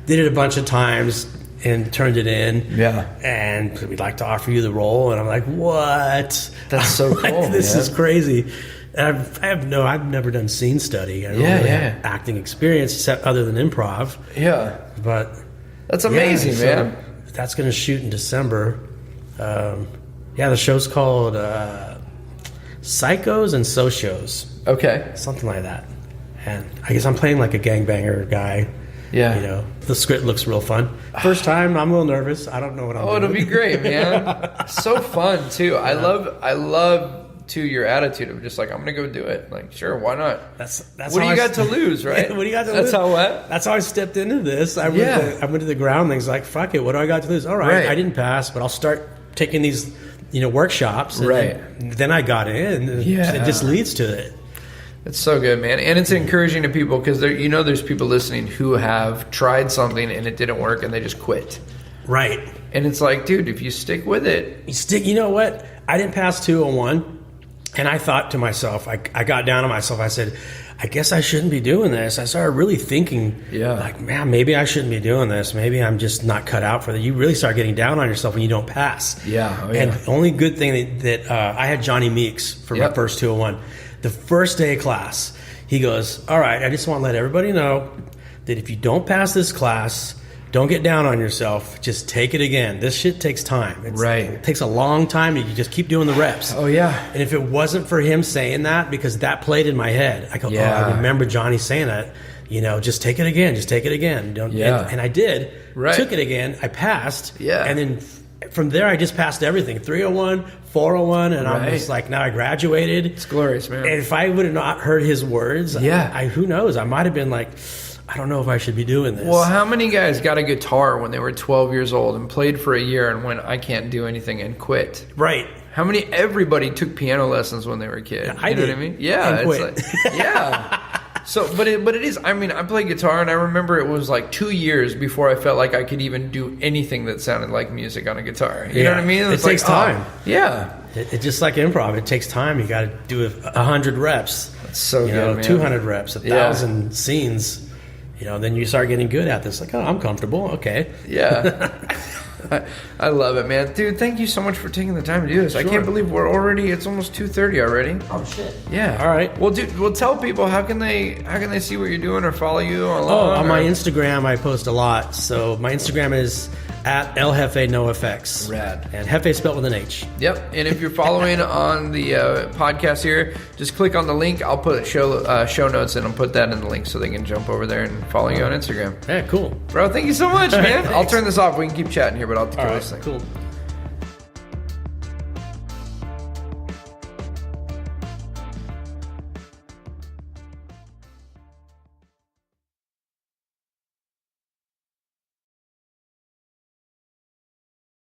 did it a bunch of times and turned it in. Yeah. And we'd like to offer you the role, and I'm like, what? That's so cool. This is crazy. And I've never done scene study. I don't really have acting experience except other than improv. Yeah. But that's amazing, man. That's going to shoot in December. The show's called Psychos and Socios. Okay. Something like that. And I guess I'm playing like a gangbanger guy. Yeah. The script looks real fun. First time, I'm a little nervous. I don't know what I'm doing. It'll be great, man. So fun, too. Yeah. I love too your attitude of just like, I'm gonna go do it. Like, sure, why not? That's what do you got to lose, right? What do you got to lose? That's how I stepped into this. I went to the Groundlings, like, fuck it, what do I got to lose? All right, I didn't pass, but I'll start taking these workshops, and then I got in, and it just leads to it. It's so good, man. And it's encouraging to people because there's people listening who have tried something and it didn't work and they just quit. Right. And it's like, dude, if you stick with it. You know what? I didn't pass 201, and I thought to myself, I got down on myself, I said, I guess I shouldn't be doing this. I started really thinking, like, man, maybe I shouldn't be doing this. Maybe I'm just not cut out for that. You really start getting down on yourself when you don't pass. Yeah. Oh, yeah. And the only good thing that I had Johnny Meeks for my first 201. The first day of class, he goes, all right, I just want to let everybody know that if you don't pass this class, don't get down on yourself. Just take it again. This shit takes time. It takes a long time. You just keep doing the reps. Oh, yeah. And if it wasn't for him saying that, because that played in my head, I go, I remember Johnny saying that, just take it again. Just take it again. And I did. Right. Took it again. I passed. Yeah. And then from there, I just passed everything. 301, 401, and I'm just like, now I graduated. It's glorious, man. And if I would have not heard his words, who knows? I might have been like, I don't know if I should be doing this. Well, how many guys got a guitar when they were 12 years old and played for a year and went, I can't do anything, and quit? Right. How many? Everybody took piano lessons when they were a kid. I you know did. what I mean? Yeah. And It's like, yeah. So, but it is. I mean, I played guitar, and I remember it was like 2 years before I felt like I could even do anything that sounded like music on a guitar. You know what I mean? It takes time. Yeah. It just like improv. It takes time. You got to do 100 reps. That's so good, man. 200 reps, 1,000 scenes. Then you start getting good at this. Like, oh, I'm comfortable. Okay. Yeah. I love it, man. Dude, thank you so much for taking the time to do this. Sure. I can't believe it's almost 2:30 already. Oh, shit. Yeah. All right. Well, dude, tell people how can they see what you're doing or follow you along? On my Instagram, I post a lot. So my Instagram is at El Jefe NoFX. Rad. And Jefe spelled with an H. Yep. And if you're following on the podcast here, just click on the link. I'll put show notes and I'll put that in the link so they can jump over there and follow you on Instagram. Yeah, cool. Bro, thank you so much, man. I'll turn this off. We can keep chatting here, but I'll kill this thing. Cool.